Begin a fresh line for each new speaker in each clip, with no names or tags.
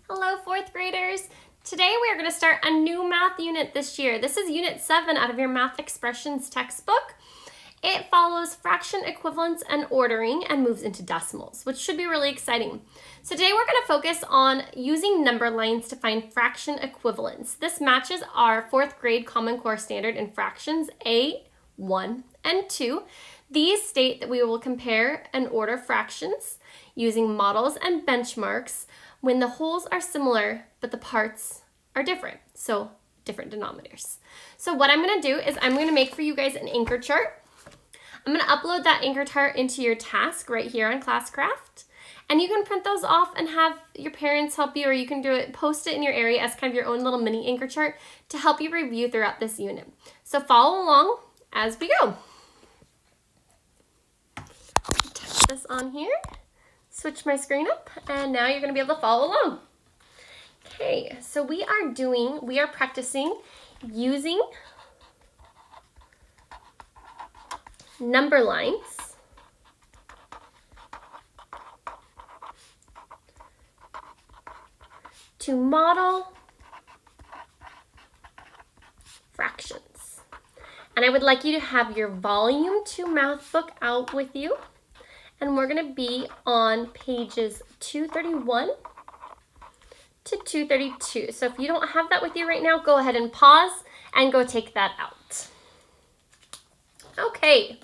Hello, fourth graders. Today we are going to start a new math unit this year. This is Unit 7 out of your Math Expressions textbook. It follows fraction equivalence and ordering and moves into decimals, which should be really exciting. So today we're going to focus on using number lines to find fraction equivalence. This matches our fourth grade Common Core standard in fractions A, 1, and 2. These state that we will compare and order fractions using models and benchmarks when the wholes are similar, but the parts are different, so different denominators. So what I'm going to do is I'm going to make for you guys an anchor chart. I'm going to upload that anchor chart into your task right here on Classcraft, and you can print those off and have your parents help you, or you can do it, post it in your area as kind of your own little mini anchor chart to help you review throughout this unit. So follow along as we go. Tap this on here. Switch my screen up, and now you're going to be able to follow along. Okay, so we are practicing using number lines to model fractions. And I would like you to have your volume 2 math book out with you. And we're going to be on pages 231 to 232. So if you don't have that with you right now, go ahead and pause and go take that out. Okay,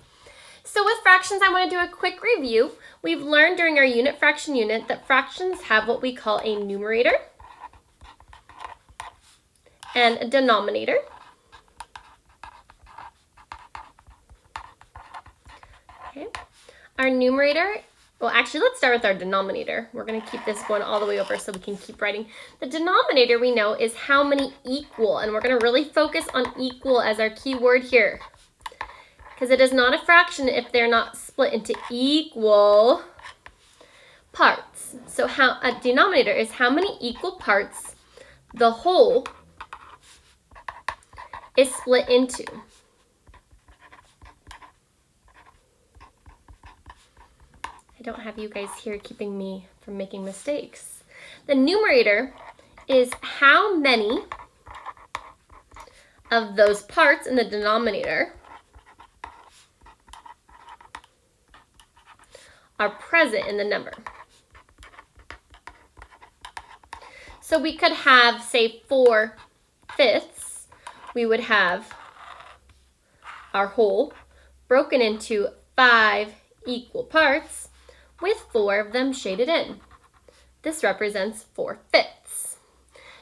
so with fractions, I want to do a quick review. We've learned during our unit fraction unit that fractions have what we call a numerator and a denominator. Okay. Our numerator, well, actually, let's start with our denominator. We're going to keep this going all the way over so we can keep writing. The denominator we know is how many equal, and we're going to really focus on equal as our key word here, because it is not a fraction if they're not split into equal parts. So a denominator is how many equal parts the whole is split into. I don't have you guys here keeping me from making mistakes. The numerator is how many of those parts in the denominator are present in the number. So we could have, say, 4/5. We would have our whole broken into 5 equal parts, with 4 of them shaded in. This represents 4/5.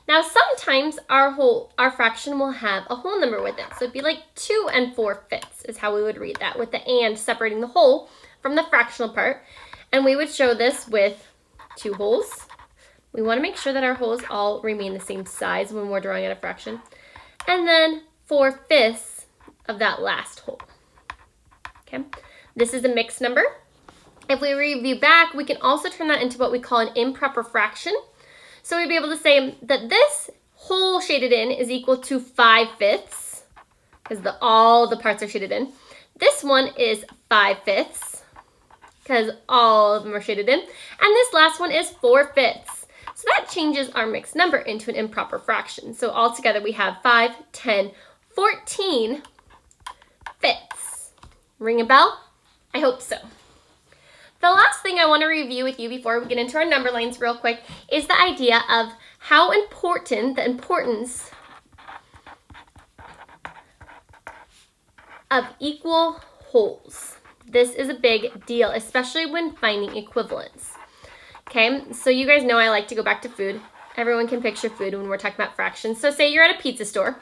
Now sometimes our fraction will have a whole number with it. So it'd be like 2 4/5 is how we would read that, with the and separating the whole from the fractional part. And we would show this with 2 wholes. We want to make sure that our wholes all remain the same size when we're drawing out a fraction. And then 4/5 of that last whole. Okay, this is a mixed number. If we review back, we can also turn that into what we call an improper fraction. So we'd be able to say that this whole shaded in is equal to 5/5, because all the parts are shaded in. This one is 5/5, because all of them are shaded in. And this last one is 4/5. So that changes our mixed number into an improper fraction. So altogether we have 5, 10, 14 fifths. Ring a bell? I hope so. The last thing I want to review with you before we get into our number lines real quick is the idea of how important, the importance of equal wholes. This is a big deal, especially when finding equivalence. Okay, so you guys know I like to go back to food. Everyone can picture food when we're talking about fractions. So say you're at a pizza store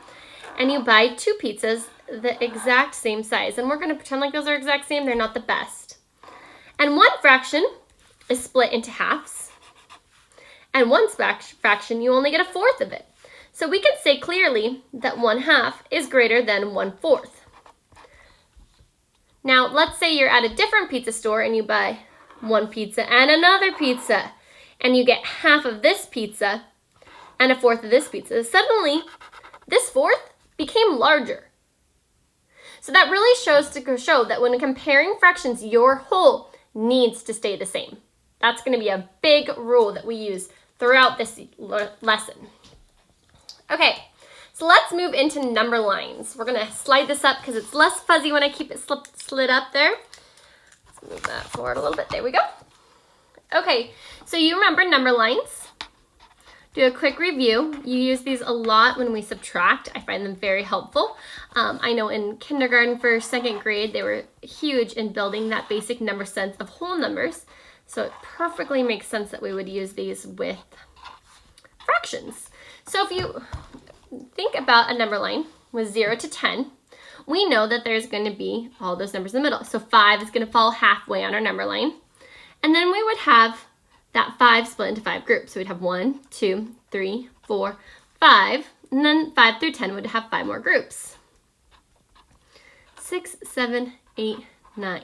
and you buy 2 pizzas the exact same size. And we're going to pretend like those are exact same. They're not the best. And one fraction is split into halves. And one fraction, you only get 1/4 of it. So we can say clearly that 1/2 is greater than 1/4. Now, let's say you're at a different pizza store and you buy 1 pizza and another pizza. And you get half of this pizza and 1/4 of this pizza. Suddenly, this 1/4 became larger. So that really shows to show that when comparing fractions, your whole needs to stay the same. That's going to be a big rule that we use throughout this lesson. Okay, so let's move into number lines. We're gonna slide this up because it's less fuzzy when I keep it slid up there. Let's move that forward a little bit. There we go. Okay, so you remember number lines. Do a quick review. You use these a lot when we subtract. I find them very helpful. I know in kindergarten for second grade, they were huge in building that basic number sense of whole numbers. So it perfectly makes sense that we would use these with fractions. So if you think about a number line with 0 to 10, we know that there's going to be all those numbers in the middle. So 5 is going to fall halfway on our number line. And then we would have that 5 split into 5 groups. So we'd have 1, 2, 3, 4, 5. And then 5 through 10 would have 5 more groups. 6, 7, 8, 9.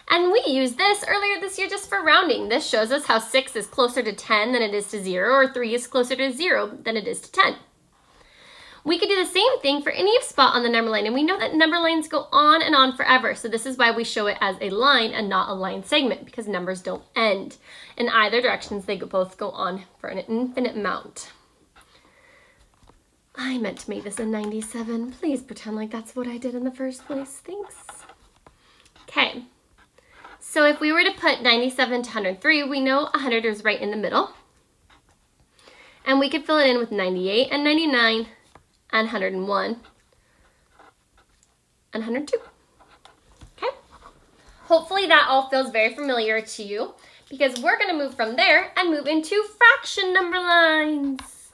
And we used this earlier this year just for rounding. This shows us how 6 is closer to 10 than it is to 0, or 3 is closer to 0 than it is to 10. We could do the same thing for any spot on the number line, and we know that number lines go on and on forever, so this is why we show it as a line and not a line segment, because numbers don't end. In either directions, they both go on for an infinite amount. I meant to make this a 97. Please pretend like that's what I did in the first place. Thanks. Okay. So if we were to put 97 to 103, we know 100 is right in the middle. And we could fill it in with 98 and 99 and 101 and 102. Okay? Hopefully that all feels very familiar to you, because we're going to move from there and move into fraction number lines.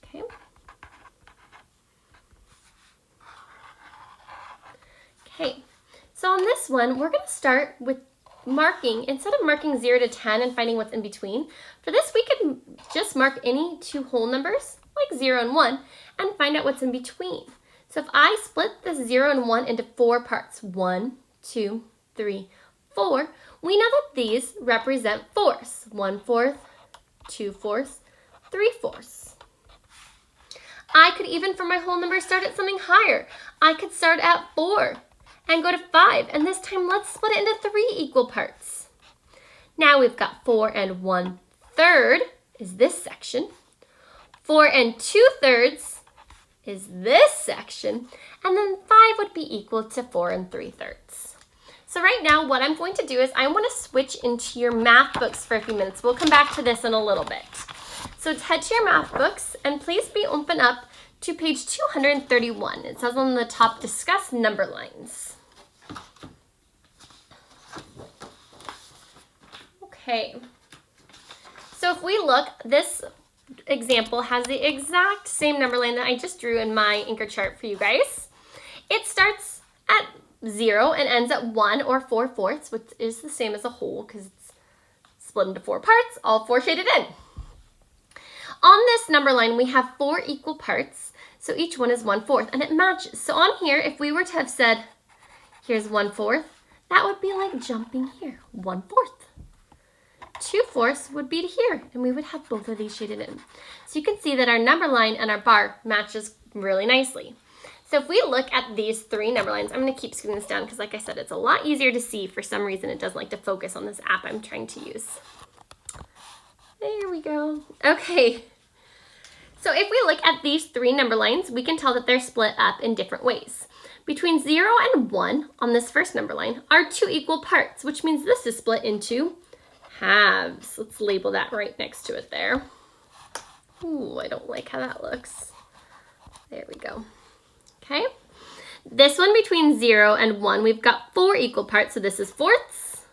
Okay. Okay, so on this one, we're going to start with marking, instead of marking 0 to 10 and finding what's in between, for this we could just mark any two whole numbers, like 0 and 1, and find out what's in between. So if I split the 0 and 1 into 4 parts, 1, 2, 3, 4, we know that these represent fourths, 1/4, 2/4, 3/4. I could even, for my whole number, start at something higher. I could start at 4. And go to 5, and this time let's split it into 3 equal parts. Now we've got 4 and 1/3 is this section. 4 and 2/3 is this section, and then 5 would be equal to 4 and 3/3. So right now what I'm going to do is I want to switch into your math books for a few minutes. We'll come back to this in a little bit. So head to your math books, and please be open up to page 231. It says on the top, discuss number lines. Okay, so if we look, this example has the exact same number line that I just drew in my anchor chart for you guys. It starts at 0 and ends at 1 or 4/4, which is the same as a whole because it's split into 4 parts, all 4 shaded in. On this number line, we have 4 equal parts, so each one is 1/4, and it matches. So on here, if we were to have said, here's 1/4, that would be like jumping here, 1/4. 2/4 would be to here, and we would have both of these shaded in. So you can see that our number line and our bar matches really nicely. So if we look at these 3 number lines, I'm going to keep scooting this down because, like I said, it's a lot easier to see. For some reason, it doesn't like to focus on this app I'm trying to use. There we go. Okay. So if we look at these 3 number lines, we can tell that they're split up in different ways. Between 0 and 1 on this first number line are 2 equal parts, which means this is split into halves. Let's label that right next to it there. Ooh, I don't like how that looks. There we go. Okay. This one between 0 and 1, we've got 4 equal parts, so this is fourths.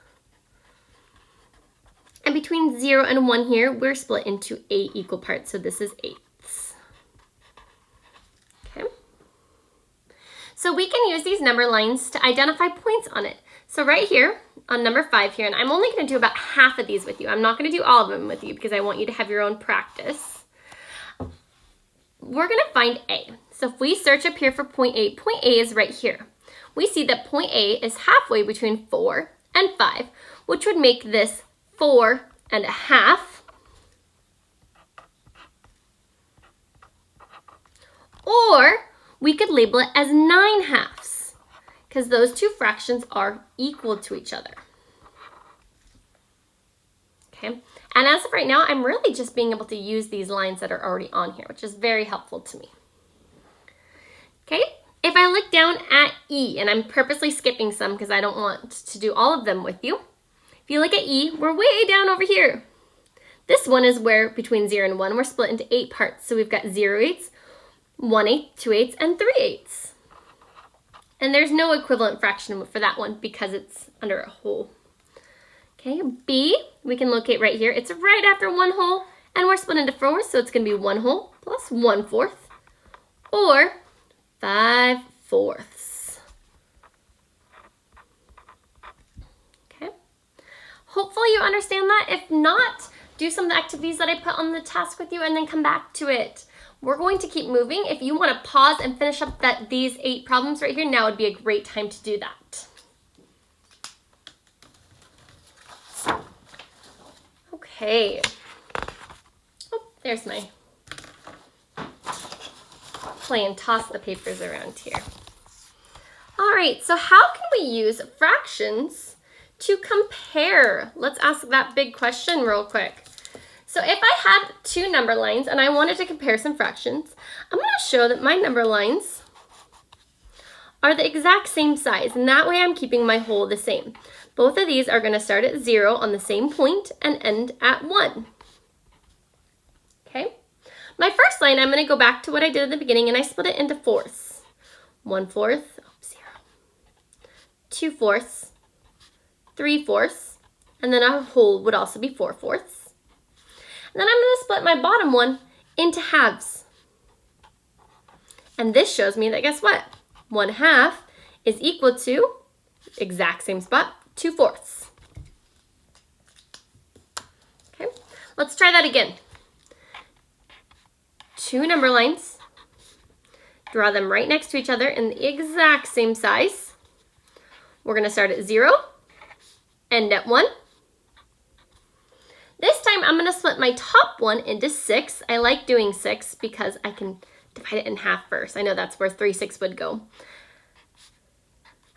And between 0 and 1 here, we're split into 8 equal parts, so this is eighths. Okay. So we can use these number lines to identify points on it. So right here, on number 5 here, and I'm only going to do about half of these with you. I'm not going to do all of them with you because I want you to have your own practice. We're going to find A. So if we search up here for point A is right here. We see that point A is halfway between 4 and 5, which would make this 4.5. Or we could label it as 9/2, because those two fractions are equal to each other. Okay, and as of right now, I'm really just being able to use these lines that are already on here, which is very helpful to me. Okay, if I look down at E, and I'm purposely skipping some because I don't want to do all of them with you. If you look at E, we're way down over here. This one is where between 0 and 1, we're split into 8 parts. So we've got 0/8, 1/8, 2/8, and 3/8. And there's no equivalent fraction for that one because it's under a whole. Okay, B, we can locate right here. It's right after 1 whole, and we're split into 4, so it's going to be 1 whole plus 1/4, or 5/4. Okay, hopefully you understand that. If not, do some of the activities that I put on the task with you and then come back to it. We're going to keep moving. If you want to pause and finish up these 8 problems right here, now would be a great time to do that. Okay. Oh, there's my play and toss the papers around here. All right, so how can we use fractions to compare? Let's ask that big question real quick. So if I had 2 number lines and I wanted to compare some fractions, I'm going to show that my number lines are the exact same size, and that way I'm keeping my whole the same. Both of these are going to start at 0 on the same point and end at 1. Okay? My first line, I'm going to go back to what I did at the beginning, and I split it into fourths. 1/4, 0, 2/4, 3/4, and then our whole would also be 4/4. And then I'm going to split my bottom one into halves. And this shows me that, guess what? 1/2 is equal to, exact same spot, 2/4. Okay, let's try that again. 2 number lines, draw them right next to each other in the exact same size. We're going to start at 0, end at 1. This time I'm going to split my top one into 6. I like doing 6 because I can divide it in half first. I know that's where 3/6 would go.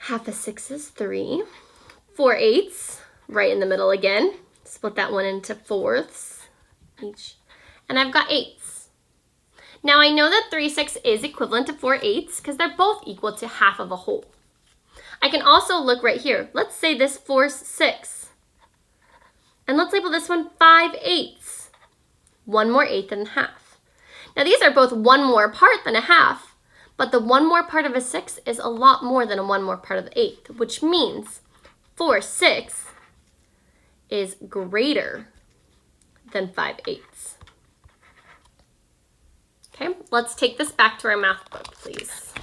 Half of 6 is 3. 4/8, right in the middle again. Split that one into fourths each. And I've got 8s. Now I know that 3/6 is equivalent to 4/8 because they're both equal to half of a whole. I can also look right here. Let's say this 4/6. And let's label this one 5/8. 1 more eighth than half. Now these are both 1 more part than a half, but the 1 more part of a 6 is a lot more than a 1 more part of the eighth, which means 4/6 is greater than 5/8. Okay, let's take this back to our math book, please.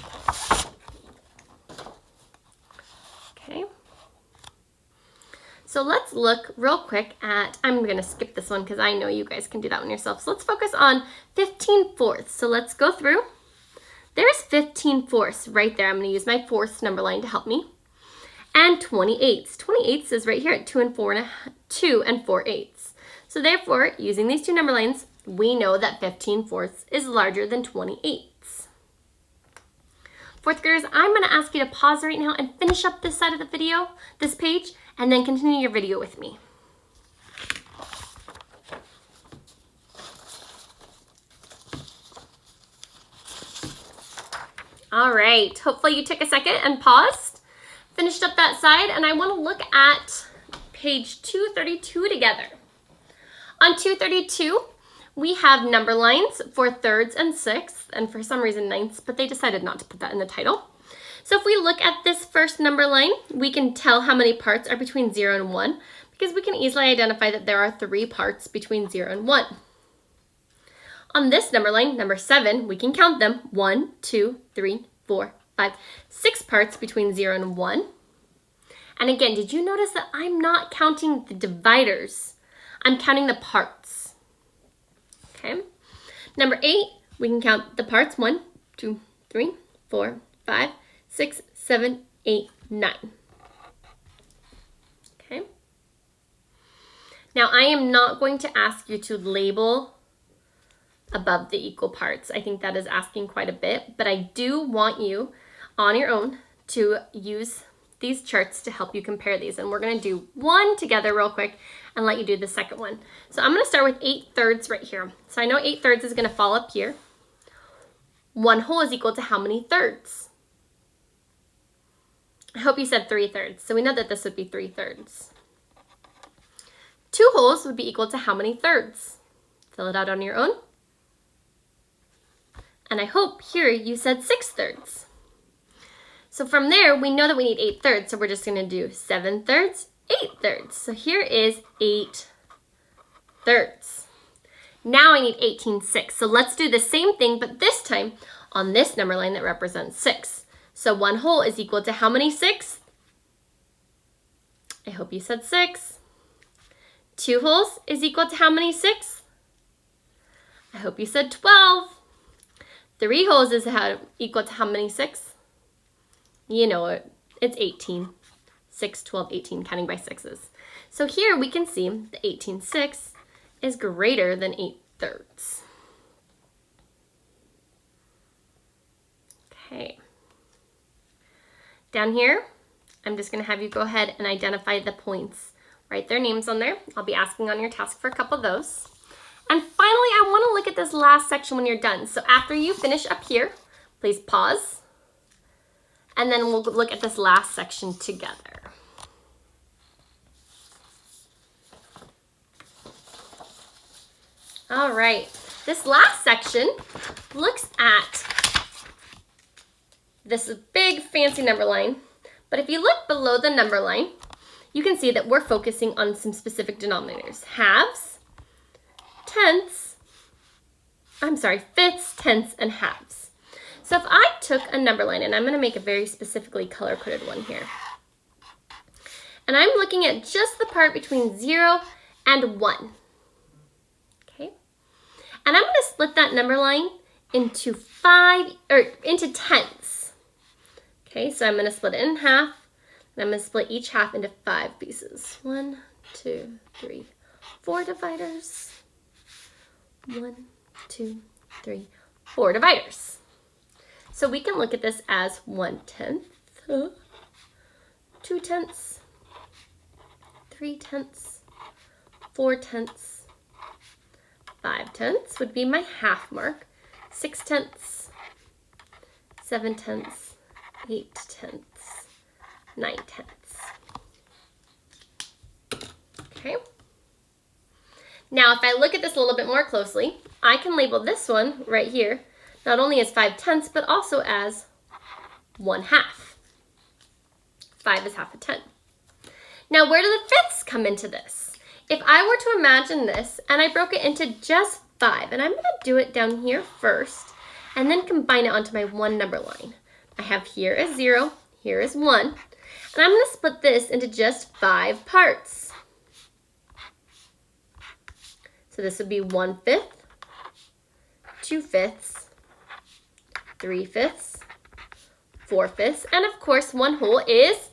Okay. So let's look real quick at, I'm going to skip this one because I know you guys can do that one yourself. So let's focus on 15/4. So let's go through. There's 15/4 right there. I'm going to use my fourths number line to help me. And 28. 28 is right here at 2 and 4/8. So therefore, using these 2 number lines, we know that 15/4 is larger than 28. Fourth graders, I'm going to ask you to pause right now and finish up this side of the video, this page, and then continue your video with me. All right, hopefully you took a second and paused, finished up that side, and I want to look at page 232 together. On 232, we have number lines for thirds and sixths, and for some reason ninths, but they decided not to put that in the title. So if we look at this first number line, we can tell how many parts are between 0 and 1, because we can easily identify that there are 3 parts between 0 and 1. On this number line, number 7, we can count them. 1, 2, 3, 4, 5, 6 parts between 0 and 1. And again, did you notice that I'm not counting the dividers? I'm counting the parts. Okay. Number 8, we can count the parts. 1, 2, 3, 4, 5, 6, 7, 8, 9. Okay. Now I am not going to ask you to label above the equal parts. I think that is asking quite a bit, but I do want you on your own to use these charts to help you compare these. And we're gonna do one together real quick and let you do the second one. So I'm gonna start with 8/3 right here. So I know 8/3 is gonna fall up here. 1 whole is equal to how many thirds? I hope you said 3/3. So we know that this would be 3/3. 2 wholes would be equal to how many thirds? Fill it out on your own. And I hope here you said 6/3. So from there, we know that we need 8/3. So we're just gonna do 7/3, 8/3. So here is 8/3. Now I need 18/6. So let's do the same thing, but this time on this number line that represents 6. So 1 whole is equal to how many 6? I hope you said 6. 2 wholes is equal to how many 6? I hope you said 12. 3 wholes is equal to how many 6? You know it. It's 18. 6, 12, 18, counting by 6s. So here we can see the 18/6 is greater than 8/3. Okay. Down here, I'm just going to have you go ahead and identify the points. Write their names on there. I'll be asking on your task for a couple of those. And finally, I want to look at this last section when you're done. So after you finish up here, please pause. And then we'll look at this last section together. All right, this last section looks at this big fancy number line. But if you look below the number line, you can see that we're focusing on some specific denominators. Halves, tenths, fifths, tenths, and halves. So if I took a number line, and I'm going to make a very specifically color-coded one here, and I'm looking at just the part between 0 and 1, okay? And I'm going to split that number line into tenths. Okay, so I'm going to split it in half, and I'm going to split each half into 5 pieces. 1, 2, 3, 4 dividers. 1, 2, 3, 4 dividers. So we can look at this as 1/10, 2/10, 3/10, 4/10, 5/10 would be my half mark, 6/10, 7/10, 8/10, 9/10. Okay. Now, if I look at this a little bit more closely, I can label this one right here not only as 5/10, but also as 1/2. 5 is half a 10. Now, where do the fifths come into this? If I were to imagine this and I broke it into just 5, and I'm going to do it down here first, and then combine it onto my one number line. I have here is 0, here is 1, and I'm going to split this into just 5 parts. So this would be 1/5, 2/5, 3/5, 4/5, and of course 1 whole is,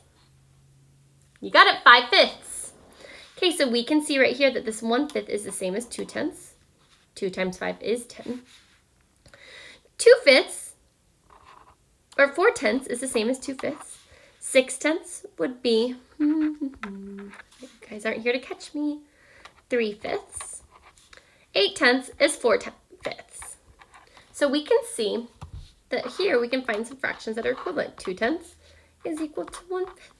you got it, 5/5. Okay, so we can see right here that this 1/5 is the same as 2/10. 2 times 5 is 10. 2/5 or 4/10 is the same as 2/5. 6/10 would be, you guys aren't here to catch me, 3/5. 8/10 is 4/5. So we can see that here we can find some fractions that are equivalent. 2/10 is equal to 1/5.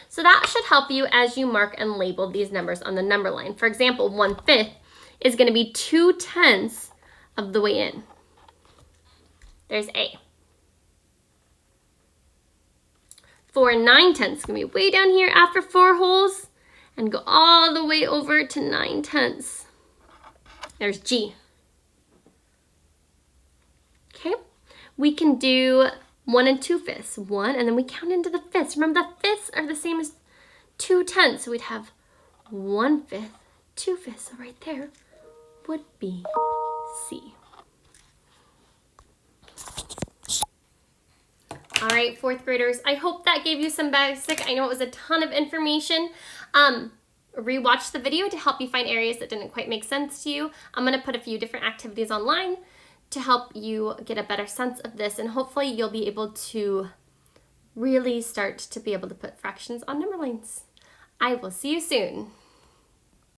So that should help you as you mark and label these numbers on the number line. For example, 1/5 is going to be 2/10 of the way in. There's A. 4 9/10 is going to be way down here after 4 wholes and go all the way over to 9/10. There's G. Okay, we can do 1 and 2/5. 1, and then we count into the fifths. Remember, the fifths are the same as 2/10, so we'd have 1/5, 2/5. So right there would be C. All right, 4th graders, I hope that gave you some basic. I know it was a ton of information. Rewatch the video to help you find areas that didn't quite make sense to you. I'm going to put a few different activities online to help you get a better sense of this, and hopefully you'll be able to really start to be able to put fractions on number lines. I will see you soon.